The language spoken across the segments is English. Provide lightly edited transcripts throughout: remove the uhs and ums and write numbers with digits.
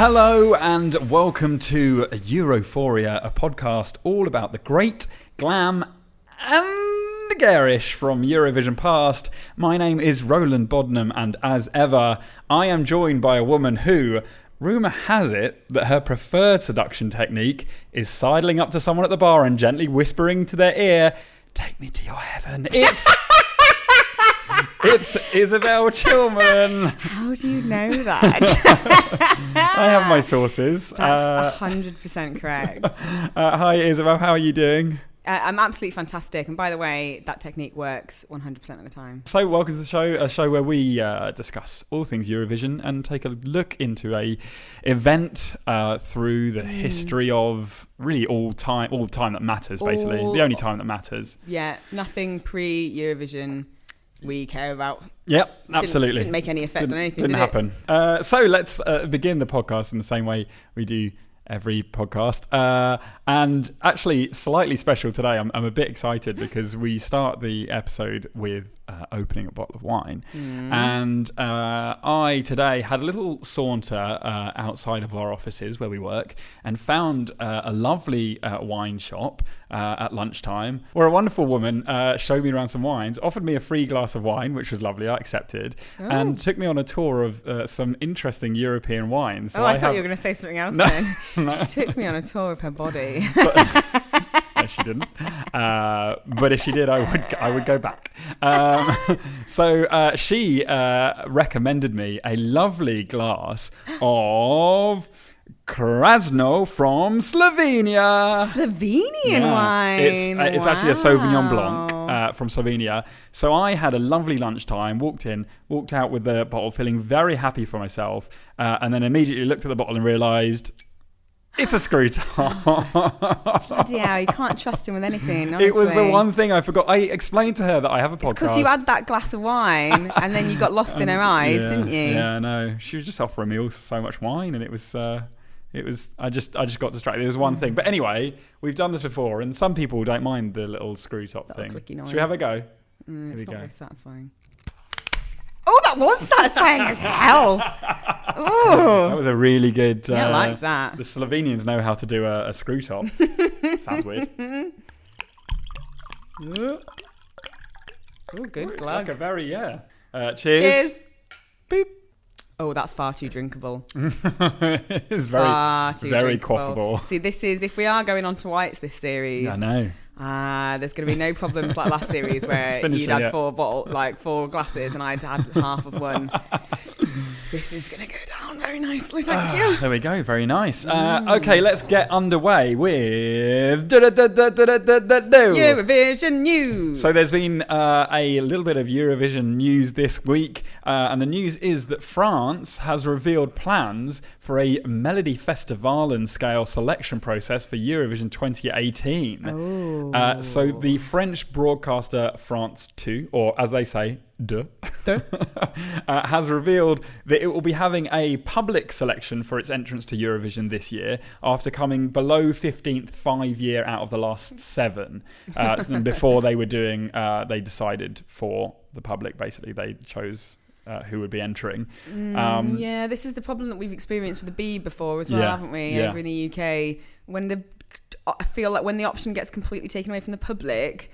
Hello and welcome to Europhoria, a podcast all about the great, glam and garish from Eurovision past. My name is Roland Bodnam, and as ever, I am joined by a woman who, rumour has it that her preferred seduction technique is sidling up to someone at the bar and gently whispering to their ear, "Take me to your heaven." It's Isobel Chillman. How do you know that? I have my sources. That's 100% correct. Hi Isobel, how are you doing? I'm absolutely fantastic. And by the way, that technique works 100% of the time. So welcome to the show, a show where we discuss all things Eurovision and take a look into a event through the history of really all time that matters, basically. The only time that matters. Yeah, nothing pre-Eurovision we care about. Yep, absolutely. Didn't make any effect on anything. Didn't happen. So let's begin the podcast in the same way we do every podcast. And actually, slightly special today. I'm a bit excited because we start the episode with opening a bottle of wine. And I today had a little saunter outside of our offices where we work and found a lovely wine shop at lunchtime where a wonderful woman showed me around some wines, offered me a free glass of wine, which was lovely. I accepted, and took me on a tour of some interesting European wines. So I thought you were going to say something else then. No. She took me on a tour of her body. No, she didn't. But if she did, I would go back. So she recommended me a lovely glass of Krasno from Slovenia. Slovenian wine. It's actually a Sauvignon Blanc from Slovenia. So I had a lovely lunchtime, walked out with the bottle feeling very happy for myself, and then immediately looked at the bottle and realised it's a screw top. Bloody hell, you can't trust him with anything, honestly. It was the one thing I forgot. I explained to her that I have a podcast. It's because you had that glass of wine and then you got lost in her eyes, didn't you? Yeah, no. She was just offering me so much wine, and it was I just got distracted. There was one thing. But anyway, we've done this before, and some people don't mind the little screw top thing. Should we have a go? It's not very satisfying. Oh, that was satisfying as hell. Ooh. That was a really good... I liked that. The Slovenians know how to do a screw top. Sounds weird. Oh, good glug. Like a very, cheers. Cheers. Boop. Oh, that's far too drinkable. It's far too very drinkable. quaffable. See, this is, if we are going on to whites this series... I know. There's going to be no problems like last series where you'd had four glasses and I'd had half of one. This is going to go down very nicely, thank you. There we go, very nice. Okay, let's get underway with Eurovision news. So there's been a little bit of Eurovision news this week, and the news is that France has revealed plans for a Melody Festivalen scale selection process for Eurovision 2018. So the French broadcaster France 2, or as they say, has revealed that it will be having a public selection for its entrance to Eurovision this year after coming below 15th 5 year out of the last 7. Before they were doing, they decided for the public, basically. They chose who would be entering. This is the problem that we've experienced with the B before as well, haven't we? Over in the UK. I feel like when the option gets completely taken away from the public,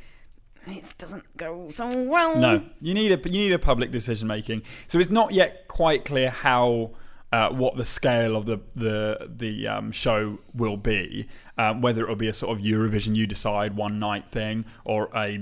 it doesn't go so well. No, you need a public decision making. So it's not yet quite clear how what the scale of the show will be. Whether it will be a sort of Eurovision you decide one night thing or a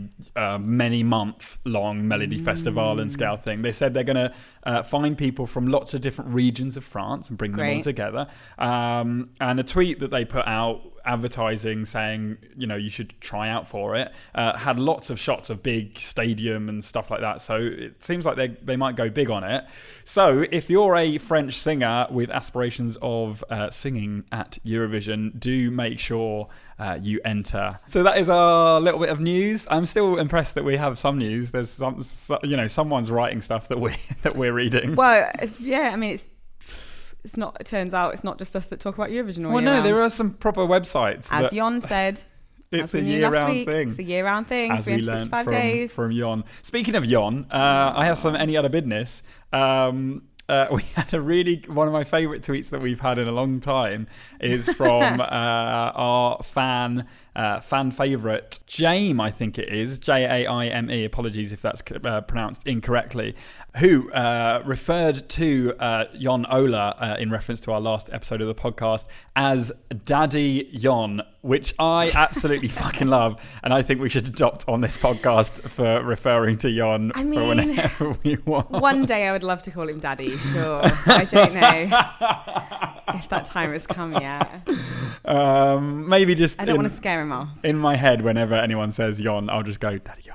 many month long Melody Festivalen scale thing. They said they're going to find people from lots of different regions of France and bring them all together. And a tweet that they put out advertising saying, you should try out for it, had lots of shots of big stadium and stuff like that. So it seems like they might go big on it. So if you're a French singer with aspirations of singing at Eurovision, do make sure you enter. So that is a little bit of news. I'm still impressed that we have some news. There's someone's writing stuff that we're reading. Well, yeah, I mean, it's not. It turns out it's not just us that talk about Eurovision all year no, round. there are some proper websites. As Jon said, it's a year-round thing. It's a year-round thing. As 365 we learned days. from Jon. Speaking of Jon, I have some any other business. we had one of my favourite tweets that we've had in a long time is from our fan favourite Jaime, I think it is, Jaime, apologies if that's pronounced incorrectly, who referred to Jon Ola in reference to our last episode of the podcast as Daddy Jon, which I absolutely fucking love, and I think we should adopt on this podcast for referring to Jon for whenever we want. One day I would love to call him Daddy, sure. I don't know if that time has come yet. Maybe just... I don't want to scare him off. In my head, whenever anyone says Jon, I'll just go, Daddy Jon.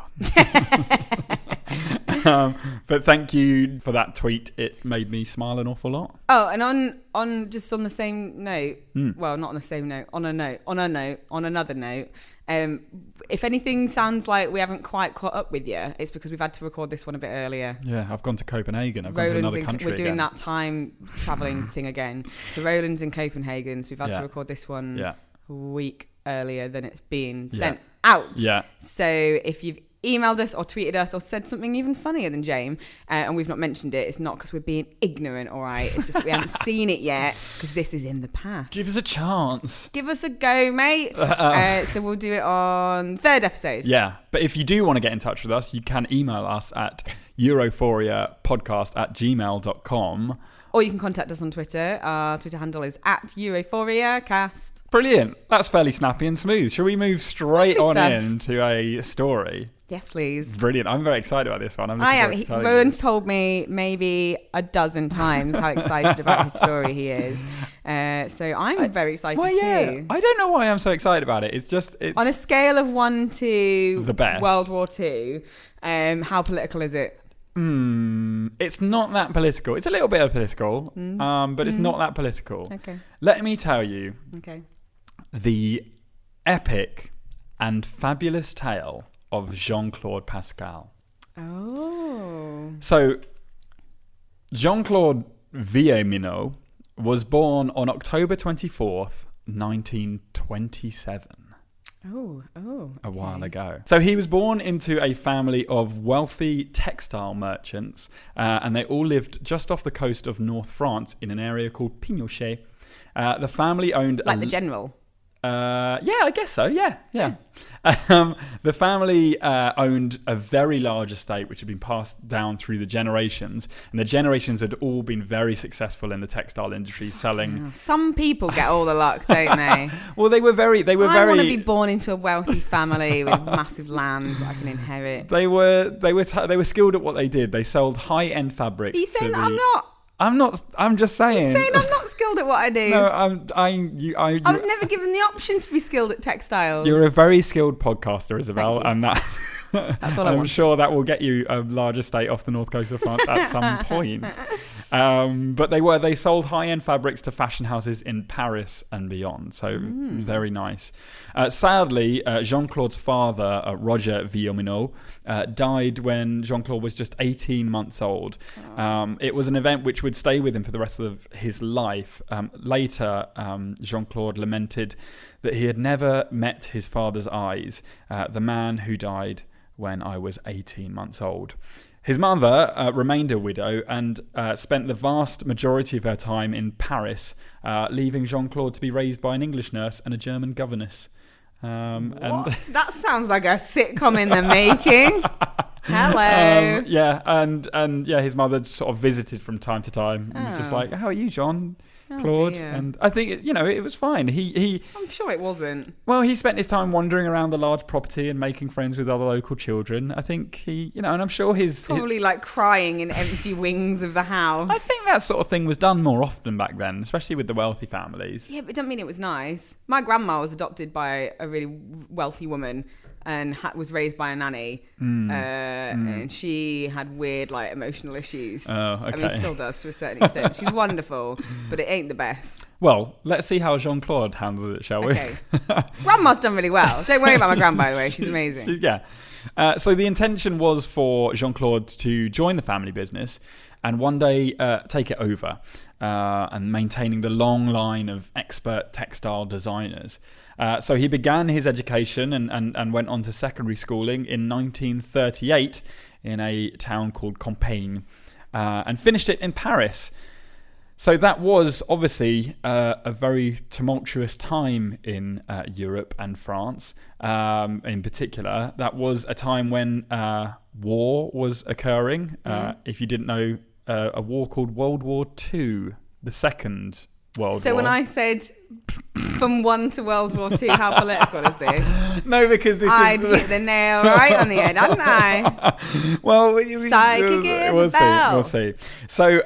But thank you for that tweet. It made me smile an awful lot. Oh, and on the same note, well, not on the same note, on another note, if anything sounds like we haven't quite caught up with you, it's because we've had to record this one a bit earlier. Yeah, I've gone to Copenhagen. I've gone to another country We're doing again. that time travelling thing again. So Roland's in Copenhagen, so we've had to record this one a week earlier than it's been sent out. Yeah. So if you've emailed us or tweeted us or said something even funnier than James, and we've not mentioned it, it's not because we're being ignorant, all right? It's just that we haven't seen it yet because this is in the past. Give us a chance. Give us a go, mate. So we'll do it on third episode. Yeah, but if you do want to get in touch with us, you can email us at europhoriapodcast@gmail.com. Or you can contact us on Twitter. Our Twitter handle is @EurophoriaCast. Brilliant. That's fairly snappy and smooth. Shall we move straight on into a story? Yes, please. Brilliant. I'm very excited about this one. I am. Roland's told me maybe a dozen times how excited about his story he is. So I'm very excited too. I don't know why I'm so excited about it. It's on a scale of 1 to the best. World War II, how political is it? It's not that political. It's a little bit political, but it's not that political. Okay. Let me tell you the epic and fabulous tale of Jean-Claude Pascal. Oh. So, Jean-Claude Villeminot was born on October 24th, 1927. A while ago. So he was born into a family of wealthy textile merchants, and they all lived just off the coast of North France in an area called Pinochet. The family owned... the general? I guess so, yeah. The family owned a very large estate which had been passed down through the generations, and the generations had all been very successful in the textile industry, selling... Some people get all the luck, don't they? Well, they were very... I want to be born into a wealthy family with massive land I can inherit. They were skilled at what they did. They sold high-end fabrics. Are you saying that I'm not? I'm not. I'm just saying. You're saying I'm not skilled at what I do. No, I was never given the option to be skilled at textiles. You're a very skilled podcaster, Isobel, and that's what I want. I'm sure that will get you a large estate off the north coast of France at some point. But they sold high-end fabrics to fashion houses in Paris and beyond. So very nice. Sadly, Jean-Claude's father, Roger Villeminot, died when Jean-Claude was just 18 months old. It was an event which would stay with him for the rest of his life. Later, Jean-Claude lamented that he had never met his father's eyes, the man who died when I was 18 months old. His mother remained a widow and spent the vast majority of her time in Paris, leaving Jean-Claude to be raised by an English nurse and a German governess. And that sounds like a sitcom in the making. Hello. His mother sort of visited from time to time and was just like, "How are you, Jean? Claude?" Dear. And I think it was fine. I'm sure it wasn't. Well, he spent his time wandering around the large property and making friends with other local children. I think and I'm sure probably like crying in empty wings of the house. I think that sort of thing was done more often back then, especially with the wealthy families. Yeah, but it doesn't mean it was nice. My grandma was adopted by a really wealthy woman and was raised by a nanny, and she had weird emotional issues. Oh, okay. I mean, still does to a certain extent. She's wonderful, but it ain't the best. Well, let's see how Jean-Claude handles it, shall we? Okay. Grandma's done really well. Don't worry about my grandma, by the way. She's amazing. So the intention was for Jean-Claude to join the family business and one day take it over, and maintaining the long line of expert textile designers. So he began his education and went on to secondary schooling in 1938 in a town called Compiègne. and finished it in Paris. So that was obviously a very tumultuous time in Europe and France in particular. That was a time when war was occurring. If you didn't know, a war called World War II, the Second World War. So when I said from 1 to World War II, how political is this? No, because I'd hit the nail right on the head, hadn't I? Well, Psychic Isobel. We'll see. So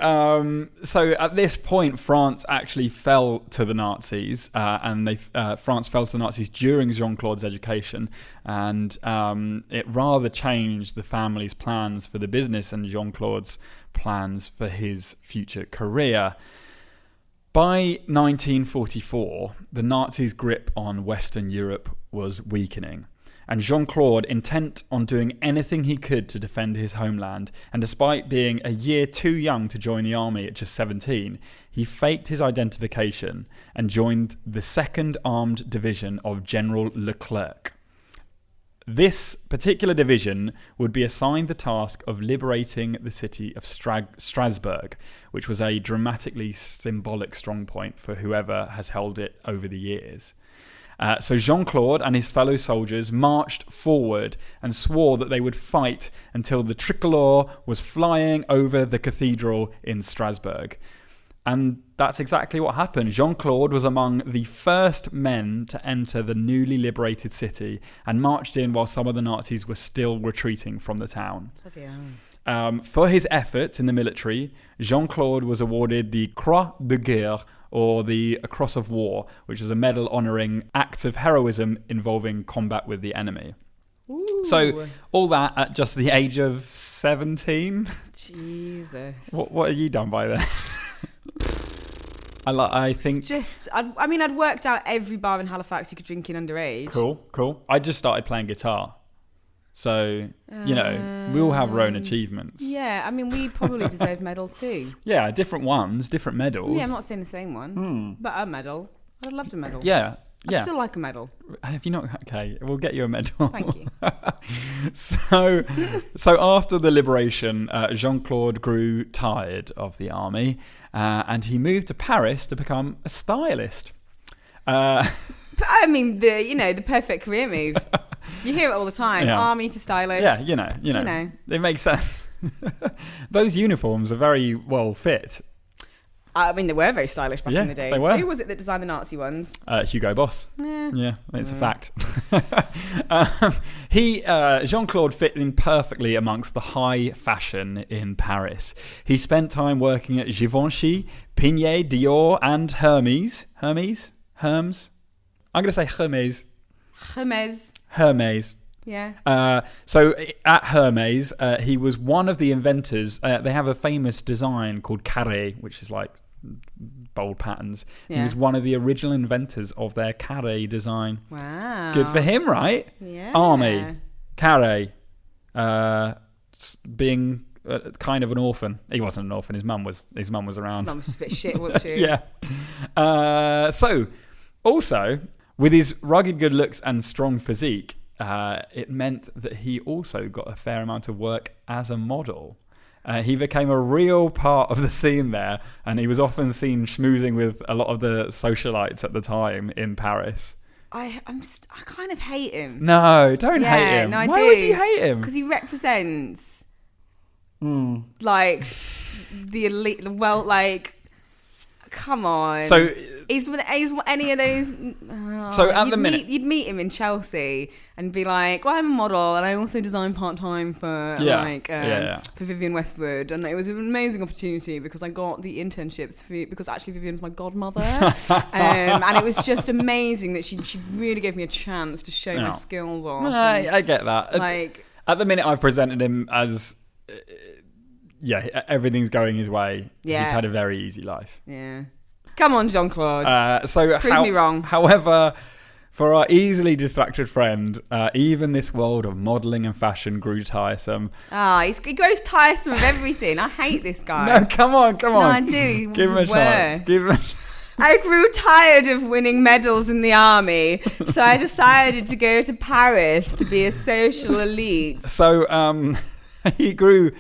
at this point, France actually fell to the Nazis, and France fell to the Nazis during Jean-Claude's education, and it rather changed the family's plans for the business and Jean-Claude's plans for his future career. By 1944, the Nazis' grip on Western Europe was weakening, and Jean-Claude, intent on doing anything he could to defend his homeland, and despite being a year too young to join the army at just 17, he faked his identification and joined the 2nd Armed Division of General Leclerc. This particular division would be assigned the task of liberating the city of Strasbourg, which was a dramatically symbolic strongpoint for whoever has held it over the years. So Jean-Claude and his fellow soldiers marched forward and swore that they would fight until the tricolour was flying over the cathedral in Strasbourg. And that's exactly what happened. Jean-Claude was among the first men to enter the newly liberated city and marched in while some of the Nazis were still retreating from the town. For his efforts in the military, Jean-Claude was awarded the Croix de Guerre, or the Cross of War, which is a medal honouring acts of heroism involving combat with the enemy. Ooh. So all that at just the age of 17? Jesus. What have you done by then? I think it's just I'd worked out every bar in Halifax you could drink in underage. Cool. I just started playing guitar, so we all have our own achievements. Yeah, I mean we probably deserved medals too. Yeah, different ones, different medals. Yeah, I'm not saying the same one, but a medal. I'd love a medal. Yeah. I'd still like a medal. Have you not? Okay, we'll get you a medal. Thank you. So after the liberation, Jean-Claude grew tired of the army, and he moved to Paris to become a stylist. I mean, the perfect career move. You hear it all the time. Yeah. Army to stylist. Yeah, you know. It makes sense. Those uniforms are very well fit. I mean, they were very stylish back in the day. They were. Who was it that designed the Nazi ones? Hugo Boss. Yeah, it's a fact. Jean-Claude fit in perfectly amongst the high fashion in Paris. He spent time working at Givenchy, Pignet, Dior, and Hermes. Hermes? I'm going to say Hermes. Hermes. Yeah. So at Hermes, he was one of the inventors. They have a famous design called carré, which is like bold patterns. Yeah. He was one of the original inventors of their carré design. Wow. Good for him, right? Yeah. Army, carré, being kind of an orphan. He wasn't an orphan. His mum was around. His mum was just a bit shit, wasn't she? Yeah. So also with his rugged good looks and strong physique, it meant that he also got a fair amount of work as a model. He became a real part of the scene there, and he was often seen schmoozing with a lot of the socialites at the time in Paris. I kind of hate him. No, don't hate him. No, Why would you hate him? Because he represents like the elite. Well, like, come on. So he's any of those. So at the minute, you'd meet him in Chelsea and be like, "Well, I'm a model, and I also design part time for for Vivienne Westwood, and it was an amazing opportunity because I got the internship because actually Vivienne's my godmother, and it was just amazing that she really gave me a chance to show my skills off. I get that. Like at the minute, I've presented him as everything's going his way. Yeah. He's had a very easy life. Yeah. Come on, Jean-Claude. Prove me wrong. However, for our easily distracted friend, even this world of modelling and fashion grew tiresome. He grows tiresome of everything. I hate this guy. No, come on. No, I do. Give him a chance. I grew tired of winning medals in the army, so I decided to go to Paris to be a social elite. So he grew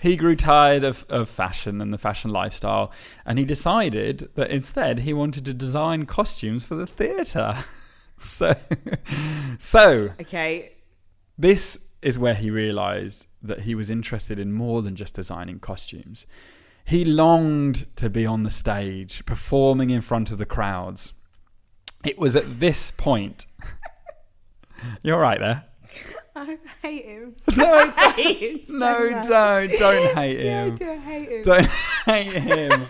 He grew tired of fashion and the fashion lifestyle, and he decided that instead he wanted to design costumes for the theatre. So okay. This is where he realised that he was interested in more than just designing costumes. He longed to be on the stage, performing in front of the crowds. It was at this point... You're right there. I hate him. No, I hate him so much. Don't hate him. Yeah, I do hate him. Don't hate him.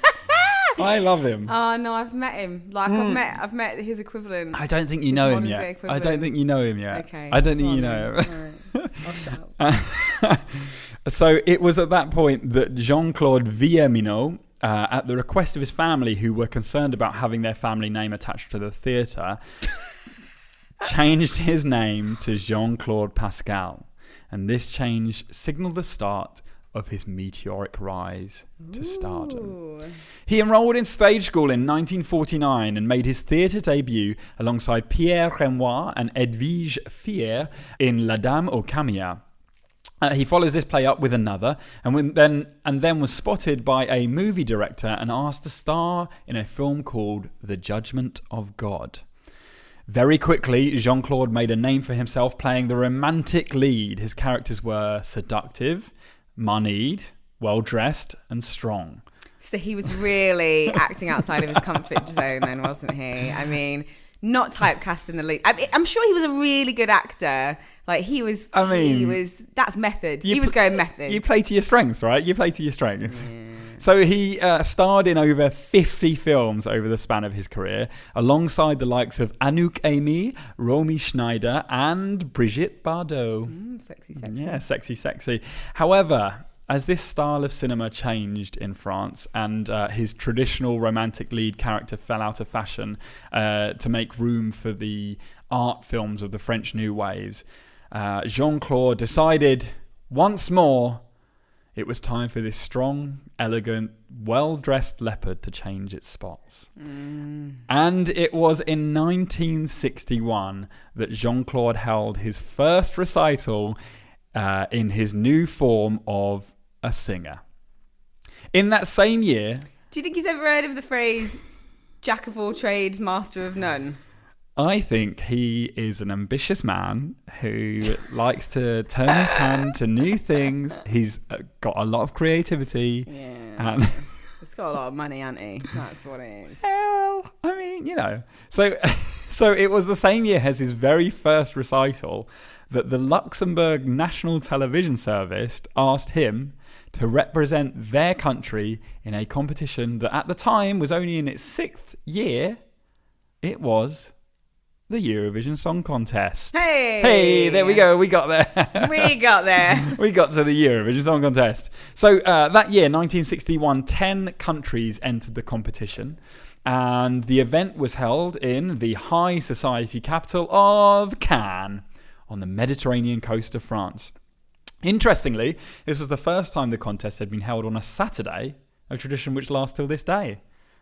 I love him. Oh no, I've met him. Like I've met his equivalent. I don't think you know him yet. I don't think you know him yet. Okay. I don't think you know him. Right. I'll shut up. So it was at that point that Jean-Claude Villeminot, at the request of his family, who were concerned about having their family name attached to the theatre, changed his name to Jean-Claude Pascal. And this change signalled the start of his meteoric rise to stardom. He enrolled in stage school in 1949 and made his theatre debut alongside Pierre Renoir and Edwige Fier in La Dame aux Camélias. He follows this play up with another, and then was spotted by a movie director and asked to star in a film called The Judgment of God. Very quickly, Jean-Claude made a name for himself playing the romantic lead. His characters were seductive, moneyed, well-dressed, and strong. So he was really acting outside of his comfort zone then, wasn't he? I mean, not typecast in the lead. I mean, I'm sure he was a really good actor. Like he was, that's method. He was going method. You play to your strengths, right? You play to your strengths. Yeah. So he starred in over 50 films over the span of his career, alongside the likes of Anouk Aimée, Romy Schneider, and Brigitte Bardot. Sexy. Yeah, sexy. However, as this style of cinema changed in France and his traditional romantic lead character fell out of fashion to make room for the art films of the French New Waves, Jean-Claude decided once more it was time for this strong, elegant, well-dressed leopard to change its spots. And it was in 1961 that Jean-Claude held his first recital in his new form of a singer. In that same year... Do you think he's ever heard of the phrase, jack of all trades, master of none? I think he is an ambitious man who likes to turn his hand to new things. He's got a lot of creativity. Yeah. And he's got a lot of money, hasn't he? That's what it is. Well, I mean, you know. So it was the same year as his very first recital that the Luxembourg National Television Service asked him to represent their country in a competition that at the time was only in its 6th year. It was the Eurovision Song Contest. Hey, there we go. We got there. We got to the Eurovision Song Contest. So that year, 1961, 10 countries entered the competition. And the event was held in the high society capital of Cannes on the Mediterranean coast of France. Interestingly, this was the first time the contest had been held on a Saturday, a tradition which lasts till this day.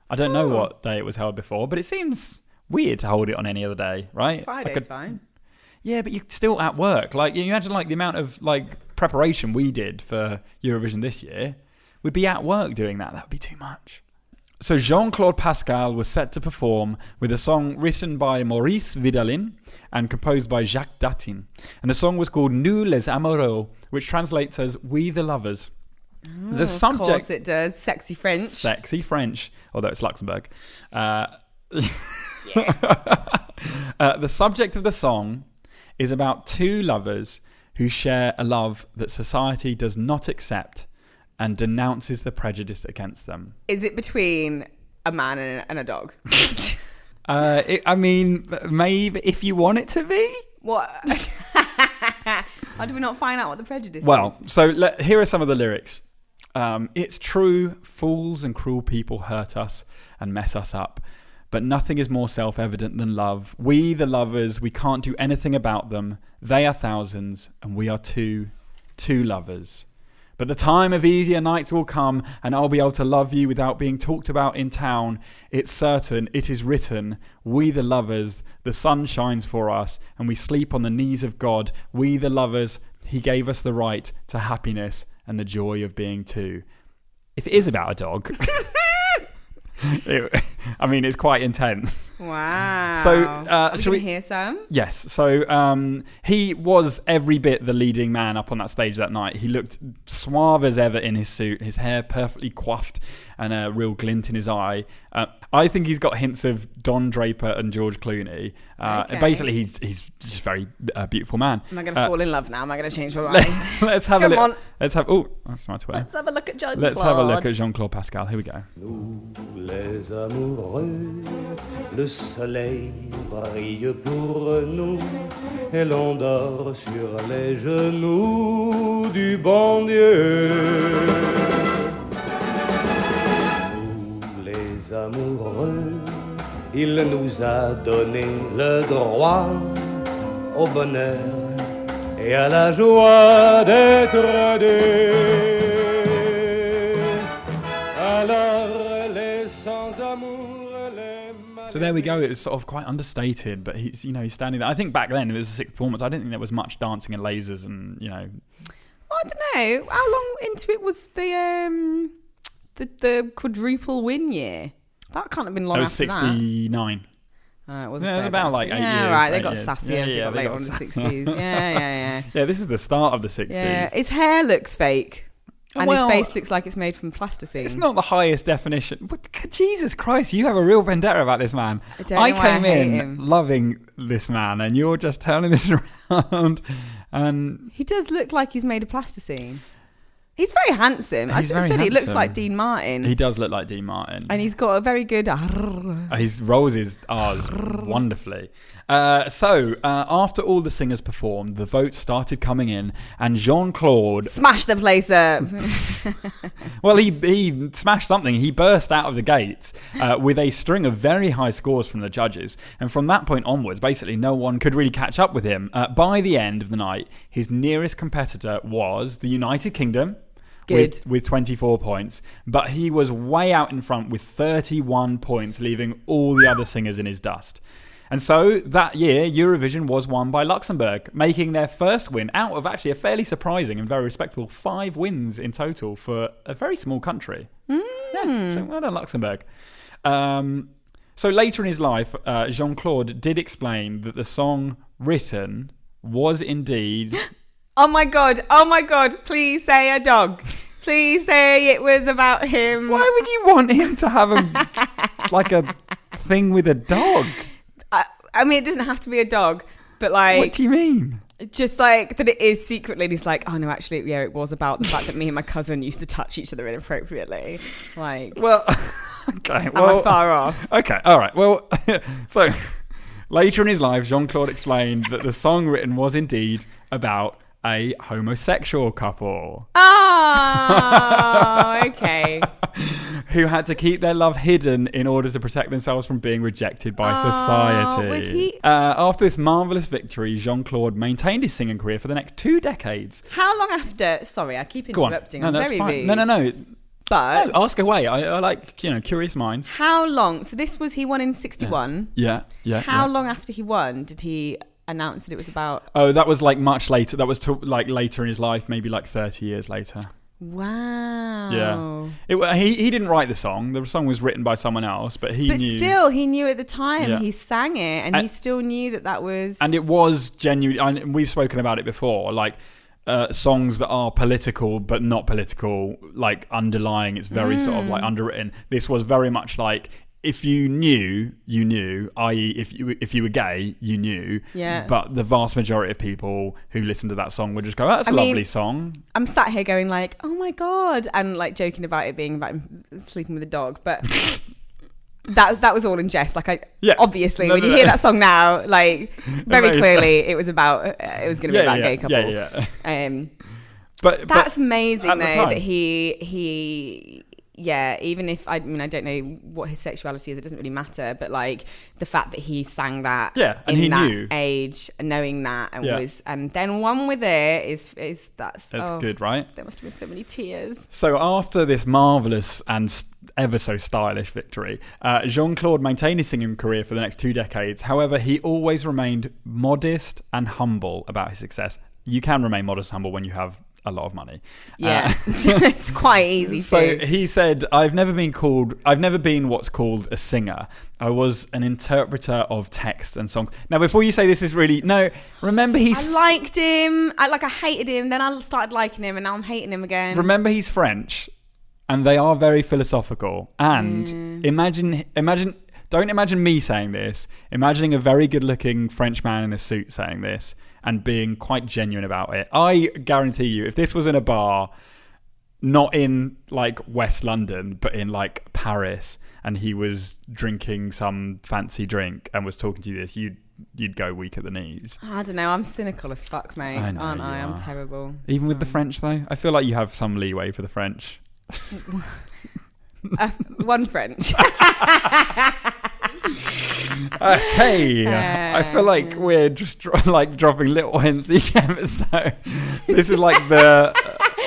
I don't know what day it was held before, but it seems weird to hold it on any other day, right? Friday's fine. Yeah, but you're still at work. Like, you imagine like the amount of like preparation we did for Eurovision this year. We'd be at work doing that. That would be too much. So Jean-Claude Pascal was set to perform with a song written by Maurice Vidalin and composed by Jacques Datin. And the song was called Nous les amoureux, which translates as We the Lovers. The subject, of course it does. Sexy French. Although it's Luxembourg. The subject of the song is about two lovers who share a love that society does not accept and denounces the prejudice against them. Is it between a man and a dog? I mean, maybe if you want it to be. What? How do we not find out what the prejudice is? Well, so here are some of the lyrics. It's true, fools and cruel people hurt us and mess us up. But nothing is more self-evident than love. We, the lovers, we can't do anything about them. They are thousands, and we are two lovers. But the time of easier nights will come, and I'll be able to love you without being talked about in town. It's certain, it is written, we the lovers, the sun shines for us, and we sleep on the knees of God. We the lovers, he gave us the right to happiness and the joy of being two. If it is about a dog, it's quite intense. Wow. So, should we hear some? Yes. So he was every bit the leading man up on that stage that night. He looked suave as ever in his suit, his hair perfectly coiffed and a real glint in his eye. I think he's got hints of Don Draper and George Clooney. Okay. Basically, he's just a very beautiful man. Am I going to fall in love now? Am I going to change my mind? Let's have a look. Let's have. Oh, that's my way. Let's have a look at Jean-Claude. Let's have a look at Jean-Claude Pascal. Here we go. Nous les amoureux, le soleil brille pour nous et l'on dort sur les genoux du bon Dieu. Nous les amoureux, il nous a donné le droit au bonheur et à la joie d'être deux. Alors les sans amour. So there we go. It was sort of quite understated, but he's standing there. I think back then it was a sixth performance. I didn't think there was much dancing and lasers and I don't know how long into it was the quadruple win year. That can't have been long. It was after 69. It was about like 8 years. Yeah, right. They got 8 years. sassy as they got later on in the 60s. Yeah. Yeah, this is the start of the 60s. Yeah, his hair looks fake. And his face looks like it's made from plasticine. It's not the highest definition. But Jesus Christ, you have a real vendetta about this man. I came in loving this man, and you're just turning this around. And he does look like he's made of plasticine. He's very handsome. As I said, he looks like Dean Martin. He does look like Dean Martin. And he's got a very good... He rolls his R's wonderfully. So, after all the singers performed, the votes started coming in, and Jean-Claude... Smash the place up! Well, he smashed something. He burst out of the gates with a string of very high scores from the judges. And from that point onwards, basically no one could really catch up with him. By the end of the night, his nearest competitor was the United Kingdom. With 24 points, but he was way out in front with 31 points, leaving all the other singers in his dust. And so that year, Eurovision was won by Luxembourg, making their first win out of actually a fairly surprising and very respectable 5 wins in total for a very small country. Yeah, so well done, Luxembourg. So later in his life, Jean-Claude did explain that the song written was indeed... Oh my God, please say a dog. Please say it was about him. Why would you want him to have a thing with a dog? I mean, it doesn't have to be a dog, but like... What do you mean? Just like that it is secretly, and he's like, oh no, actually, yeah, it was about the fact that me and my cousin used to touch each other inappropriately. Like... Well, okay, well... Am I far off? Okay, all right, well, so later in his life, Jean-Claude explained that the song written was indeed about... a homosexual couple. Oh, okay. Who had to keep their love hidden in order to protect themselves from being rejected by society. Was he? After this marvellous victory, Jean-Claude maintained his singing career for the next 2 decades. How long after... Sorry, I keep interrupting. No, I'm that's very fine. rude. No. But... No, ask away. I like, curious minds. How long... So this was... He won in 61. Yeah. How long after he won did he... announced that it was about... Oh, that was like much later. That was later in his life, maybe like 30 years later. Wow. Yeah. He didn't write the song. The song was written by someone else, but he knew. But still, he knew at the time. Yeah. He sang it, and he still knew that was... And it was genuine. We've spoken about it before, like songs that are political but not political, like underlying. It's very sort of like underwritten. This was very much like... If you knew, you knew, i.e. if you were gay, you knew. Yeah. But the vast majority of people who listen to that song would just go, that's a lovely song. I'm sat here going like, oh my God, and like joking about it being about him sleeping with a dog. But that was all in jest. Like obviously, when you hear that song now, like very clearly it was about, it was going to be about a gay couple. Yeah. But that's amazing though, that he even if I don't know what his sexuality is, it doesn't really matter, but like the fact that he sang that and he knew age, knowing that, and was, and then won with it is that's good, right? There must have been so many tears. So after this marvellous and ever so stylish victory, Jean-Claude maintained his singing career for the next 2 decades. However, he always remained modest and humble about his success. You can remain modest and humble when you have a lot of money. Yeah, it's quite easy. So he said, I've never been what's called a singer. I was an interpreter of text and songs. Now, before you say this is really... No, remember I liked him. I hated him. Then I started liking him and now I'm hating him again. Remember, he's French and they are very philosophical. And imagine... Don't imagine me saying this. Imagining a very good-looking French man in a suit saying this and being quite genuine about it. I guarantee you, if this was in a bar, not in like West London, but in like Paris, and he was drinking some fancy drink and was talking to you this, you'd go weak at the knees. I don't know. I'm cynical as fuck, mate. Aren't I? I'm terrible. Even with the French, though? I feel like you have some leeway for the French. One French. Okay, I feel like we're just dropping little hints each episode. This is like the...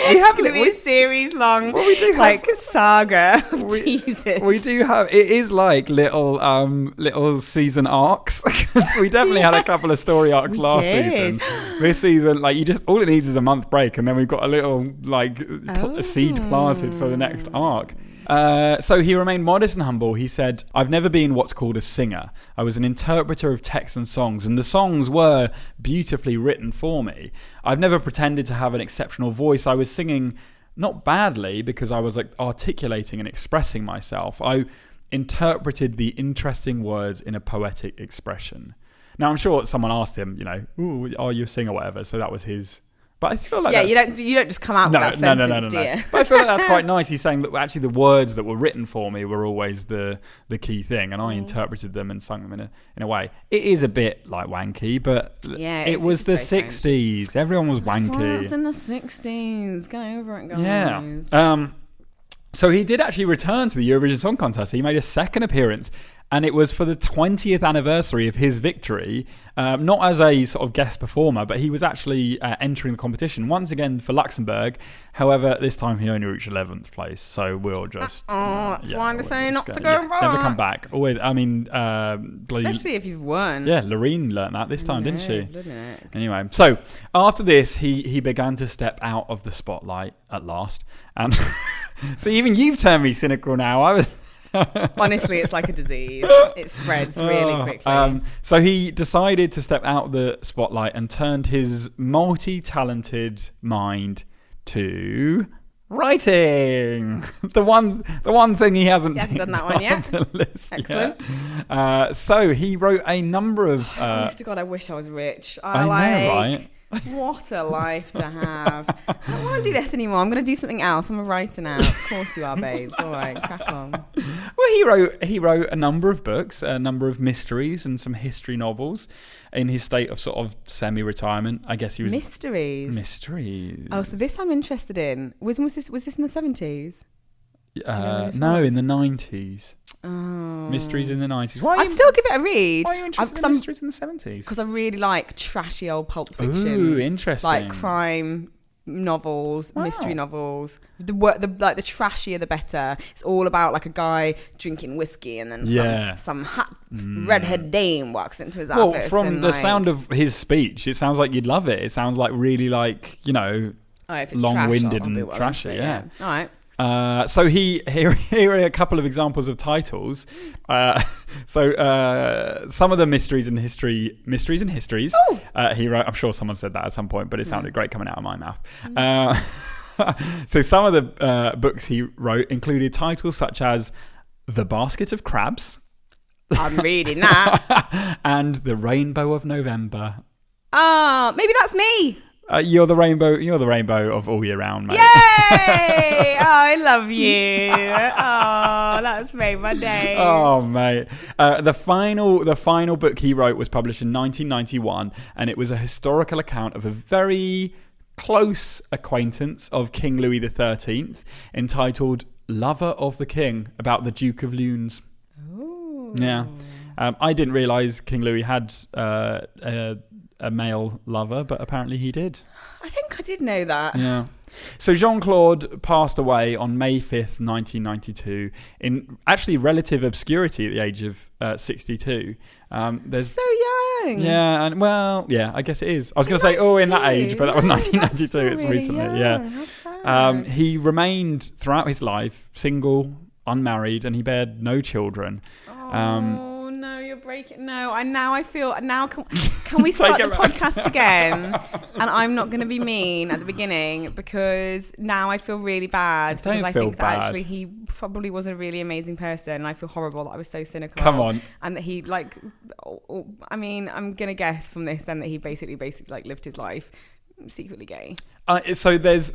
It's going to be a series long, well, we do have, saga of teasers. We do have... It is like little season arcs, because we definitely had a couple of story arcs last season. This season, like, all it needs is a month break, and then we've got a little seed planted for the next arc. So he remained modest and humble. He said, I've never been what's called a singer. I was an interpreter of texts and songs, and the songs were beautifully written for me. I've never pretended to have an exceptional voice. I was singing not badly because I was like articulating and expressing myself. I interpreted the interesting words in a poetic expression. Now, I'm sure someone asked him, ooh, are you a singer or whatever? So that was his... But I feel like you don't just come out with that sentence, do you? But I feel like that's quite nice. He's saying that actually the words that were written for me were always the key thing, and I interpreted them and sung them in a way. It is a bit like wanky, but it was the 60s. Strange. Everyone was wanky. It was in the 60s. Get over it, guys. Yeah. So he did actually return to the Eurovision Song Contest. He made a second appearance, and it was for the 20th anniversary of his victory, not as a sort of guest performer, but he was actually entering the competition once again for Luxembourg. However, this time he only reached 11th place, so we'll just... that's why I say not to go back. Never come back. Always, I mean... especially if you've won. Yeah, Loreen learnt that this time, didn't she? Anyway, so after this, he began to step out of the spotlight at last. And so even you've turned me cynical now. I was... Honestly, it's like a disease. It spreads really quickly. So he decided to step out of the spotlight and turned his multi-talented mind to writing. The one thing he hasn't done that one yet. The list. Excellent. Yet. So he wrote a number of... honest to God, I wish I was rich. I know, right? What a life to have. I don't want to do this anymore. I'm going to do something else. I'm a writer now. Of course you are, babes. All right, crack on. Well, he wrote a number of books, a number of mysteries and some history novels in his state of sort of semi-retirement. I guess he was... Mysteries. Oh, so this I'm interested in. Was this in the 70s? No, in the 90s. Oh. Mysteries in the 90s. I'd still give it a read. Why are you interested in mysteries in the 70s? Because I really like trashy old pulp fiction. Ooh, interesting. Like crime novels, mystery novels. The trashier the better. It's all about like a guy drinking whiskey and then some hot redhead dame walks into his office. Well, from and the sound of his speech, it sounds like you'd love it. It sounds like really like, if it's long-winded and trashy. Yeah. All right. So here are a couple of examples of titles. So some of the mysteries and histories. He wrote. I'm sure someone said that at some point, but it sounded great coming out of my mouth. So some of the books he wrote included titles such as "The Basket of Crabs." I'm reading that. And "The Rainbow of November." Maybe that's me. You're the rainbow of all year round, mate. Yay! I love you. That's made my day. Oh, mate. The final book he wrote was published in 1991, and it was a historical account of a very close acquaintance of King Louis XIII, entitled "Lover of the King," about the Duke of Luynes. Ooh. Yeah. I didn't realise King Louis had a male lover, but apparently he did. I think I did know that. Yeah. So Jean-Claude passed away on May 5th, 1992, in actually relative obscurity at the age of 62. There's so young. Yeah, and well, yeah, I guess it is. I was going to say, in that age, but that was 1992. It's really recently, young. yeah. How sad. He remained throughout his life single, unmarried, and he bared no children. Oh no, you're breaking. No, I feel now. Can we start the podcast again? And I'm not going to be mean at the beginning because now I feel really bad because I think that actually he probably was a really amazing person, and I feel horrible that I was so cynical. Come on, and that he I mean, I'm going to guess from this then that he basically like lived his life secretly gay. So there's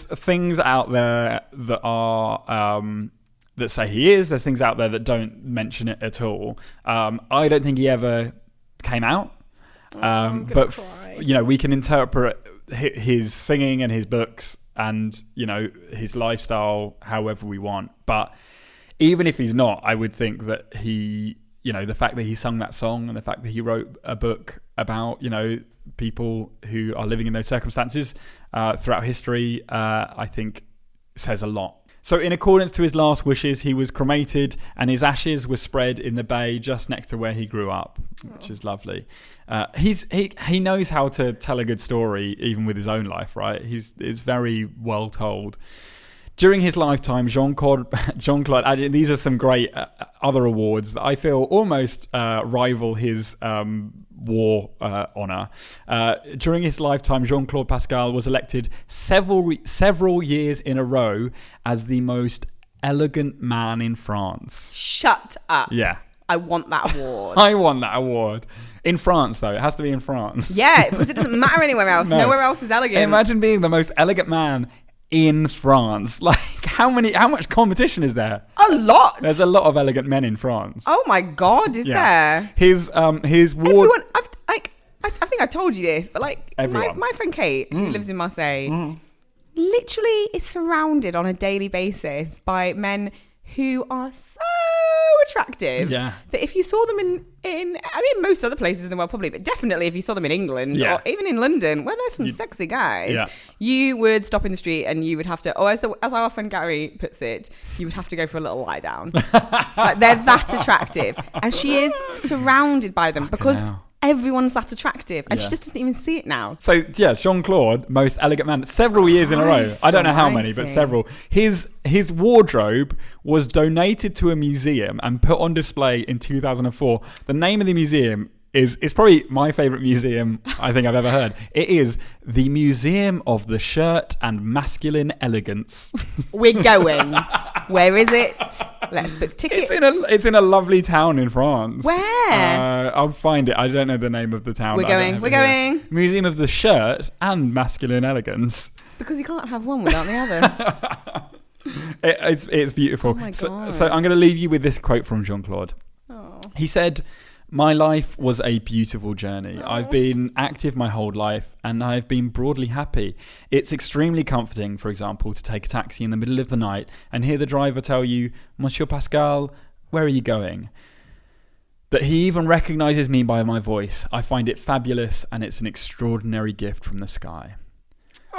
things out there that are. That say he is. There's things out there that don't mention it at all. I don't think he ever came out. But we can interpret his singing and his books and his lifestyle however we want. But even if he's not, I would think that he, the fact that he sung that song and the fact that he wrote a book about people who are living in those circumstances throughout history, I think says a lot. So in accordance to his last wishes, he was cremated and his ashes were spread in the bay just next to where he grew up, which is lovely. He knows how to tell a good story, even with his own life, right? It's very well told. During his lifetime, Jean-Claude, these are some great other awards that I feel almost rival his war honour. During his lifetime, Jean-Claude Pascal was elected several years in a row as the most elegant man in France. Shut up. Yeah. I want that award. I want that award. In France, though. It has to be in France. Yeah, because it doesn't matter anywhere else. No. Nowhere else is elegant. Imagine being the most elegant man in France. Like, how much competition is there? A lot. There's a lot of elegant men in France. Oh my God, is there? His ward. Everyone, I think I told you this, but my friend Kate, who lives in Marseille, literally is surrounded on a daily basis by men who are so attractive that if you saw them in most other places in the world probably, but definitely if you saw them in England or even in London where there's some sexy guys, you would stop in the street and you would have to, as our friend Gary puts it, you would have to go for a little lie down. Like, they're that attractive, and she is surrounded by them because everyone's that attractive, and she just doesn't even see it now. So Jean-Claude, most elegant man, several years in a row. I don't know how many, but several. His wardrobe was donated to a museum and put on display in 2004. The name of the museum is probably my favourite museum I think I've ever heard. It is the Museum of the Shirt and Masculine Elegance. We're going. Where is it? Let's book tickets. It's in a lovely town in France. Where? I'll find it. I don't know the name of the town. We're going. Museum of the Shirt and Masculine Elegance. Because you can't have one without the other. It's beautiful. Oh my God. So I'm going to leave you with this quote from Jean-Claude. Oh. He said, "My life was a beautiful journey. I've been active my whole life and I've been broadly happy. It's extremely comforting, for example, to take a taxi in the middle of the night and hear the driver tell you, 'Monsieur Pascal, where are you going?' That he even recognises me by my voice. I find it fabulous and it's an extraordinary gift from the sky."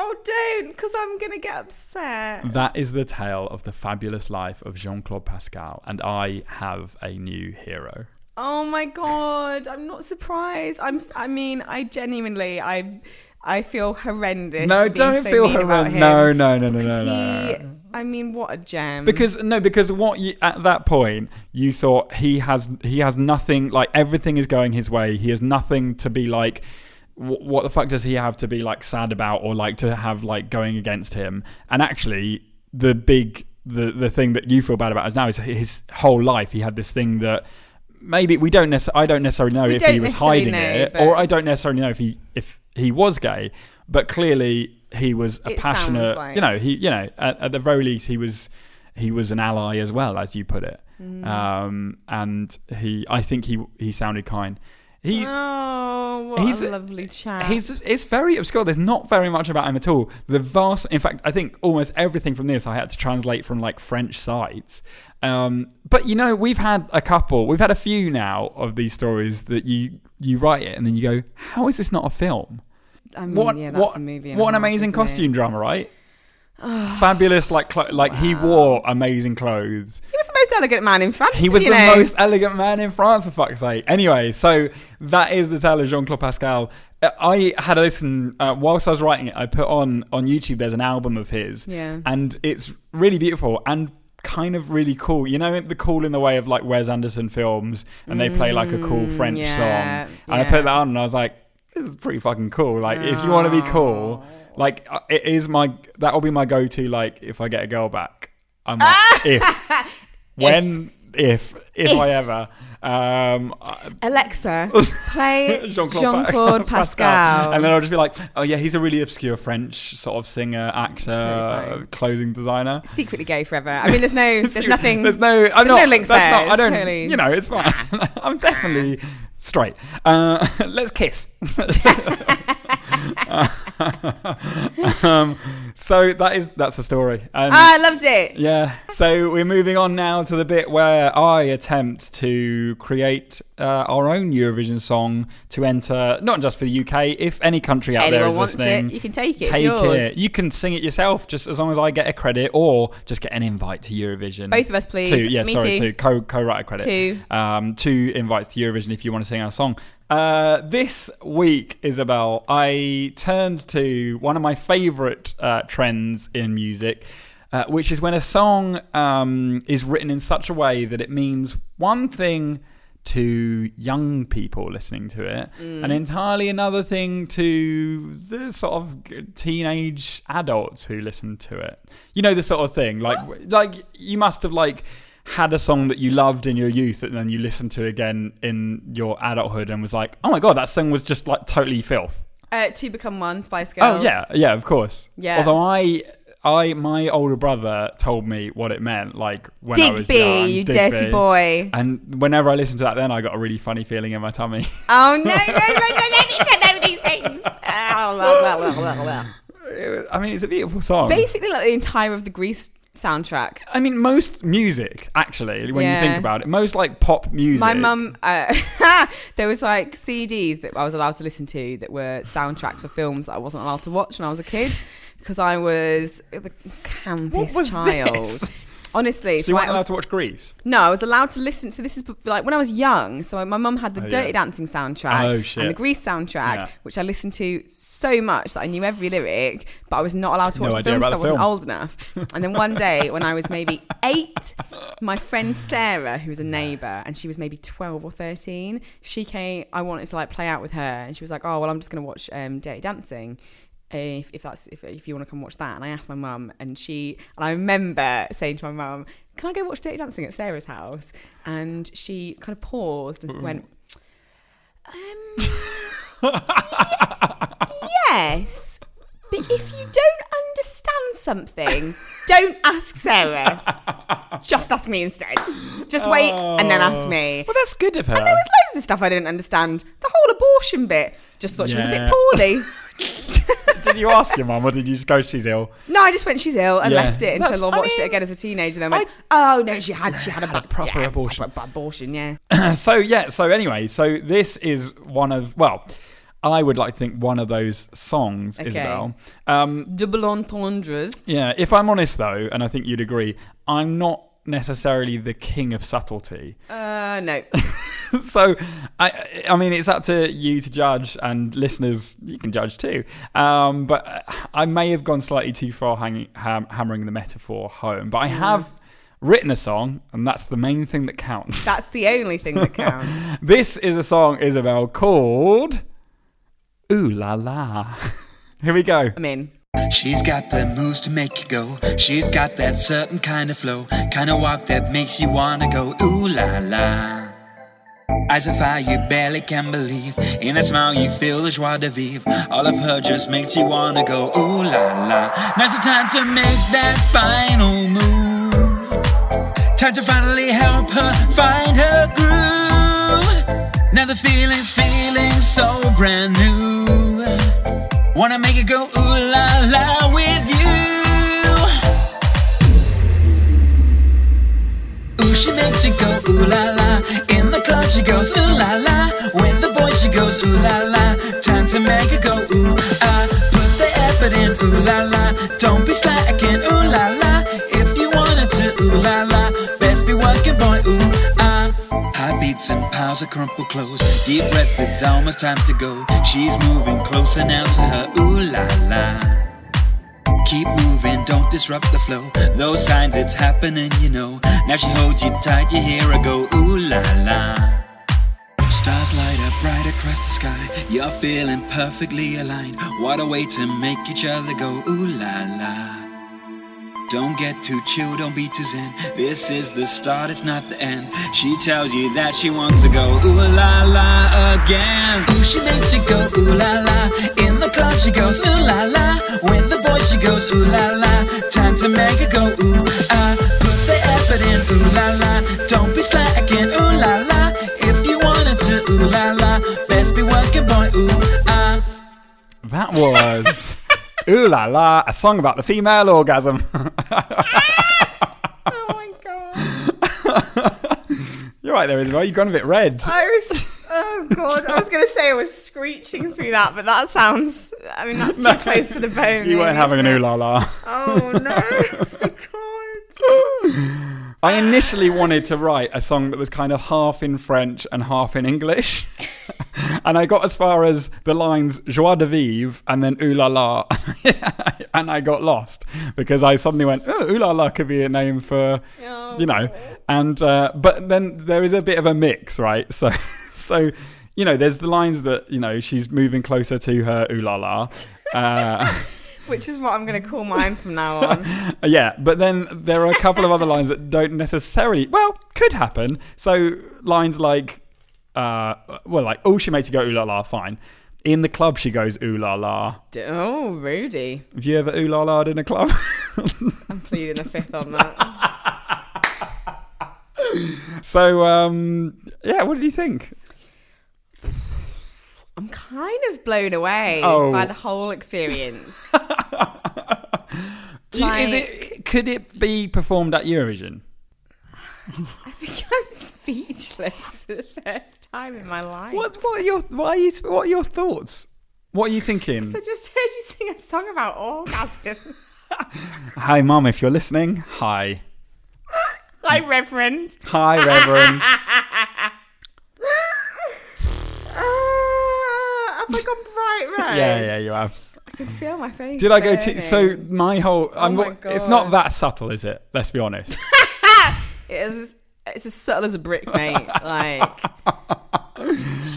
Oh, don't, because I'm going to get upset. That is the tale of the fabulous life of Jean-Claude Pascal, and I have a new hero. Oh my God, I'm not surprised. I genuinely feel horrendous. No, don't feel horrendous. No. I mean, what a gem. Because what you, at that point, you thought he has nothing, like everything is going his way. He has nothing to be like, what the fuck does he have to be like sad about or like to have like going against him? And actually the thing that you feel bad about now is his whole life. He had this thing that maybe I don't necessarily know if he was hiding it, or I don't necessarily know if he was gay, but clearly he was a passionate, like, at the very least he was an ally as well, as you put it. And I think he sounded kind. He's a lovely chap. It's very obscure. There's not very much about him at all. In fact, I think almost everything from this I had to translate from like French sites. But we've had a few now of these stories that you write it and then you go, how is this not a film? I mean, that's a movie. What an amazing costume drama, right? Fabulous, like he wore amazing clothes. He was the most elegant man in France. He was the most elegant man in France, for fuck's sake. Anyway, so that is the tale of Jean-Claude Pascal. I had a listen whilst I was writing it. I put on YouTube. There's an album of his, and it's really beautiful and kind of really cool. You know, the cool in the way of like Wes Anderson films, and they play like a cool French song. And I put that on, and I was like, this is pretty fucking cool. Like, if you want to be cool. Like, it is that will be my go-to, like, if I get a girl back. I'm like, if I ever. Alexa, play Jean-Claude Pascal. And then I'll just be like, oh yeah, he's a really obscure French sort of singer, actor, clothing designer. Secretly gay forever. I mean, there's nothing. There's no links there. I don't, totally... you know, it's fine. I'm definitely straight. Let's kiss. So that's the story. I loved it. Yeah. So we're moving on now to the bit where I attempt to create our own Eurovision song to enter, not just for the UK. If any country out there is listening, you can take it. It's yours. You can sing it yourself, just as long as I get a credit or just get an invite to Eurovision. Both of us, please. Two co-write a credit. Two invites to Eurovision if you want to sing our song. This week, Isobel, I turned to one of my favourite trends in music, which is when a song is written in such a way that it means one thing to young people listening to it, and entirely another thing to the sort of teenage adults who listen to it. You know, the sort of thing, like you must have had a song that you loved in your youth and then you listened to again in your adulthood and was like, oh my god, that song was just like totally filth. Two Become One, Spice Girls. Oh yeah, of course. Yeah. Although my older brother told me what it meant, like when I was young. You dirty boy. And whenever I listened to that, then I got a really funny feeling in my tummy. Oh no, I need to know these things. I mean, it's a beautiful song. Basically, like the entire of the Grease soundtrack. I mean, most music, actually, when you think about it, most like pop music. My mum, there was like CDs that I was allowed to listen to that were soundtracks for films that I wasn't allowed to watch when I was a kid because I was the campus child. This? Honestly. So you weren't allowed to watch Grease? No, I was allowed to listen. So this is like when I was young. So my mum had the Dirty Dancing soundtrack and the Grease soundtrack, which I listened to so much that I knew every lyric, but I was not allowed to watch the film, so I wasn't old enough. And then one day when I was maybe 8, my friend Sarah, who was a neighbour, and she was maybe 12 or 13, she came. I wanted to like play out with her, and she was like, "Oh well, I'm just going to watch Dirty Dancing. If you want to come watch that." And I asked my mum, and I remember saying to my mum, "Can I go watch Dirty Dancing at Sarah's house?" And she kind of paused and went, yes, but if you don't understand something, don't ask Sarah. Just ask me instead. Just wait and then ask me. Well, that's good of her. And there was loads of stuff I didn't understand. The whole abortion bit. Just thought she was a bit poorly. Did you ask your mum, or did you just go, she's ill? No, I just went, she's ill, and left it until I watched it again as a teenager. Then went, oh no, she had a proper abortion. Abortion, So anyway, this is one of, well, I would like to think one of those songs, Isobel. Double entendres. Yeah, if I'm honest though, and I think you'd agree, I'm not necessarily the king of subtlety. No. So, I mean, it's up to you to judge, and listeners, you can judge too. But I may have gone slightly too far hammering the metaphor home. But I have written a song, and that's the main thing that counts. That's the only thing that counts. This is a song, Isobel, called Ooh La La. Here we go. I'm in. She's got the moves to make you go. She's got that certain kind of flow, kind of walk that makes you wanna go ooh la la. Eyes of fire you barely can believe. In a smile you feel the joie de vivre. All of her just makes you wanna go ooh la la. Now's the time to make that final move. Time to finally help her find her groove. Now the feeling's feeling so brand new. Wanna make it go ooh la la with you. Ooh, she makes it go ooh la la. In the club she goes ooh la la. With the boys she goes ooh la la. Time to make it go ooh ah. Put the effort in ooh la la. Don't be slacking smiles are crumpled close. Deep breaths, it's almost time to go. She's moving closer now to her, ooh la la. Keep moving, don't disrupt the flow. Those signs, it's happening, you know. Now she holds you tight, you hear her go, ooh la la. Stars light up bright across the sky. You're feeling perfectly aligned. What a way to make each other go, ooh la la. Don't get too chill, don't be too zen. This is the start, it's not the end. She tells you that she wants to go, ooh la la again. Ooh, she makes you go, ooh la la. In the club she goes, ooh la la. With the boys she goes, ooh la la. Time to make her go, ooh ah. Put the effort in, ooh la la. Don't be slacking, ooh la la. If you wanted to, ooh la la. Best be working, boy, ooh ah. That was Ooh La La, a song about the female orgasm. Oh my god. You're right there, Isobel. You've gone a bit red. Oh god. I was going to say I was screeching through that, but that sounds, I mean, that's too close to the bone. You weren't having an Ooh La La. Oh no. Oh my god. I initially wanted to write a song that was kind of half in French and half in English. And I got as far as the lines joie de vivre and then ooh la la. And I got lost because I suddenly went, oh, ooh la la could be a name for, you know. And but then there is a bit of a mix, right? So, you know, there's the lines that, you know, she's moving closer to her ooh la la. Which is what I'm going to call mine from now on. Yeah, but then there are a couple of other lines that don't necessarily, well, could happen. So lines like, like, oh, she makes you go ooh la la, fine. In the club, she goes ooh la la. Oh, Rudy. Have you ever ooh la la'd in a club? I'm pleading the fifth on that. So, yeah, what did you think? I'm kind of blown away by the whole experience. Could it be performed at Eurovision? I think I'm speechless for the first time in my life. What are your thoughts? What are you thinking? So I just heard you sing a song about orgasms. Hi, Mum, if you're listening. Hi. Hi, Reverend. Hi, Reverend. Have I gone bright red? Yeah, you have. I can feel my face. Did I go burning. to? So my whole. my God. It's not that subtle, is it? Let's be honest. It's as subtle as a brick, mate. Like,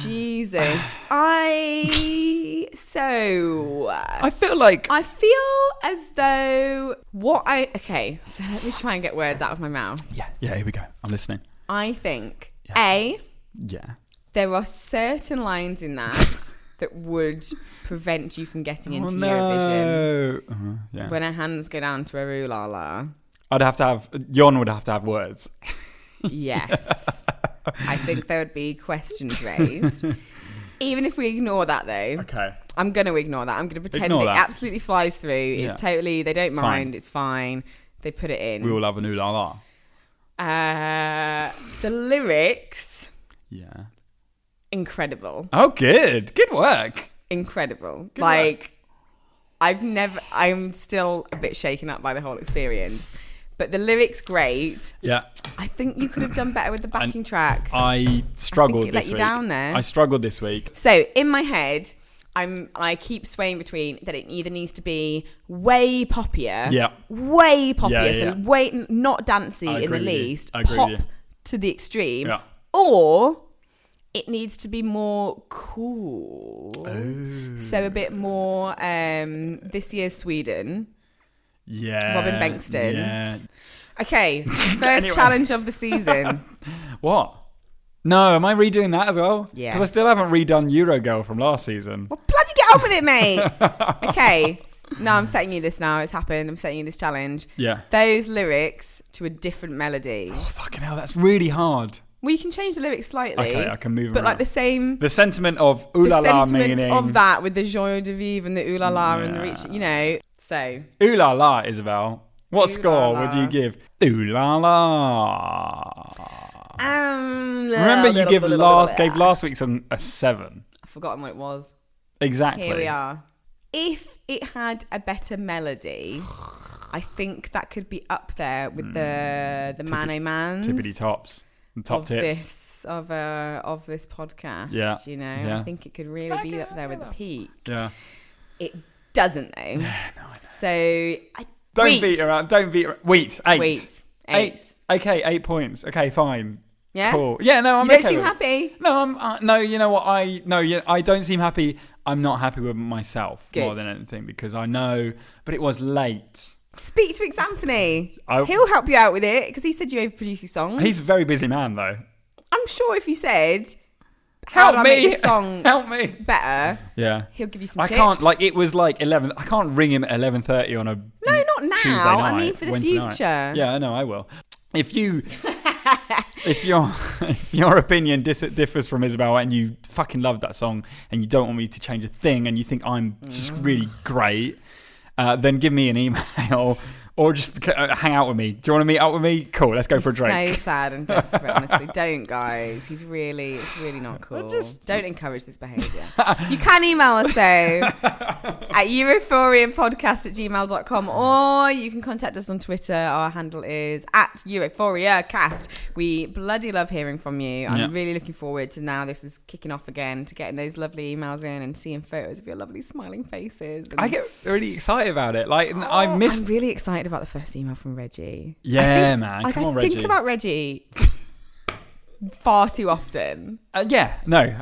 Jesus. I feel as though okay, so let me try and get words out of my mouth. Yeah, here we go. I'm listening. I think, Yeah. there are certain lines in that that would prevent you from getting into Eurovision. Yeah. When her hands go down to her ooh la la. Jon would have to have words. Yes. I think there would be questions raised. Even if we ignore that, though. Okay. I'm going to ignore that. I'm going to pretend it absolutely flies through. It's totally, they don't mind. It's fine. They put it in. We all have an ooh la la. The lyrics. Yeah. Incredible. Oh, good. Good work. Incredible. Good work. I'm still a bit shaken up by the whole experience. But the lyrics, great. Yeah. I think you could have done better with the backing track. I struggled this week. Let you down there. I struggled this week. So in my head, I keep swaying between that it either needs to be way poppier. Yeah. Way poppier. Yeah. So way not dancey in the least. Pop to the extreme. Yeah. Or it needs to be more cool. Oh. So a bit more this year's Sweden. Yeah. Robin Bengtsson. Yeah. Okay, first challenge of the season. What? No, am I redoing that as well? Yeah. Because I still haven't redone Eurogirl from last season. Well, bloody get on with it, mate. Okay. No, I'm setting you this now. It's happened. I'm setting you this challenge. Yeah. Those lyrics to a different melody. Oh, fucking hell, that's really hard. Well, you can change the lyrics slightly. Okay, I can move them but around. like the same... The sentiment of ooh la la meaning... The sentiment of that with the joie de vivre and the ooh la la and the reach, you know. So... Ooh la la, Isobel. What Ooh score la la. would you give? Ooh la la. Remember you gave last week's a 7. I've forgotten what it was. Exactly. Here we are. If it had a better melody, I think that could be up there with the Man-O-Mans. Tippity tops. top tips of this podcast. Yeah. You know, I think it could really be up there with the peak. Yeah. It doesn't though. Yeah, no, I know. So Don't beat around. Wheat. 8. 8. Okay, 8 points. Okay, fine. Yeah. Cool. Yeah, no, I'm You don't okay seem with it. happy. No, no. You know what? I don't seem happy. I'm not happy with myself more than anything because I know, but it was late. Speak to Anthony. He'll help you out with it because he said you overproduce your songs. He's a very busy man, though. I'm sure if you said, "How do I make this song help me better?" Yeah, he'll give you some tips. I can't. Like it was like 11. I can't ring him at 11:30 on a no, not now. Tuesday night, I mean for the Wednesday future. Night. Yeah, I know. I will. If your opinion differs from Isobel and you fucking love that song and you don't want me to change a thing and you think I'm just really great, then give me an email or just hang out with me. Do you want to meet up with me? Cool, let's go for a drink. So sad and desperate, honestly. Don't, guys. It's really not cool. Don't encourage this behaviour. You can email us, though, at EurophoriaPodcast@gmail.com, or you can contact us on Twitter. Our handle is @EurophoriaCast. We bloody love hearing from you. I'm really looking forward to now this is kicking off again, to getting those lovely emails in and seeing photos of your lovely smiling faces. I get really excited about it. I'm really excited about the first email from Reggie. Yeah, man. Come on, Reggie. I think about Reggie far too often. I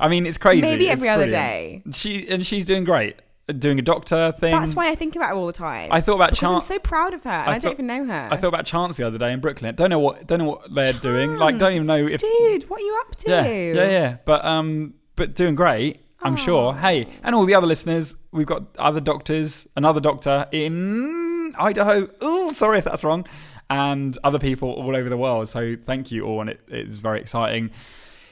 mean, it's crazy. Maybe every other brilliant. day. She's doing great. Doing a doctor thing. That's why I think about her all the time. I thought about Chance. I'm so proud of her, and I don't even know her. I thought about Chance the other day in Brooklyn. Don't know what they're doing. Like, don't even know if. Dude, what are you up to? Yeah. But doing great. I'm sure. Hey, and all the other listeners, we've got other doctors, another doctor in Idaho. Oh, sorry if that's wrong. And other people all over the world. So thank you all. And it's very exciting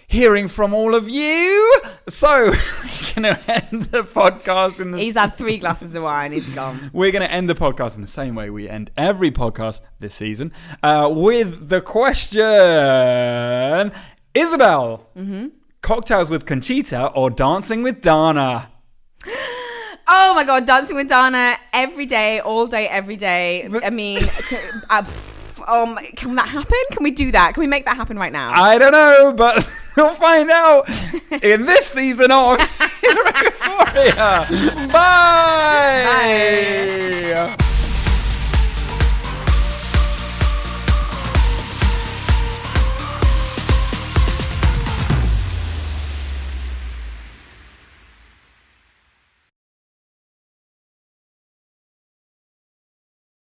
hearing from all of you. So we're going to end the podcast in the... He's had 3 glasses of wine. He's gone. We're going to end the podcast in the same way we end every podcast this season with the question, Isobel. Mm-hmm. Cocktails with Conchita or dancing with Dana? Oh my God, dancing with Dana every day, all day, every day. I mean, can that happen? Can we do that? Can we make that happen right now? I don't know, but we'll find out in this season of Europhoria. Bye! Bye!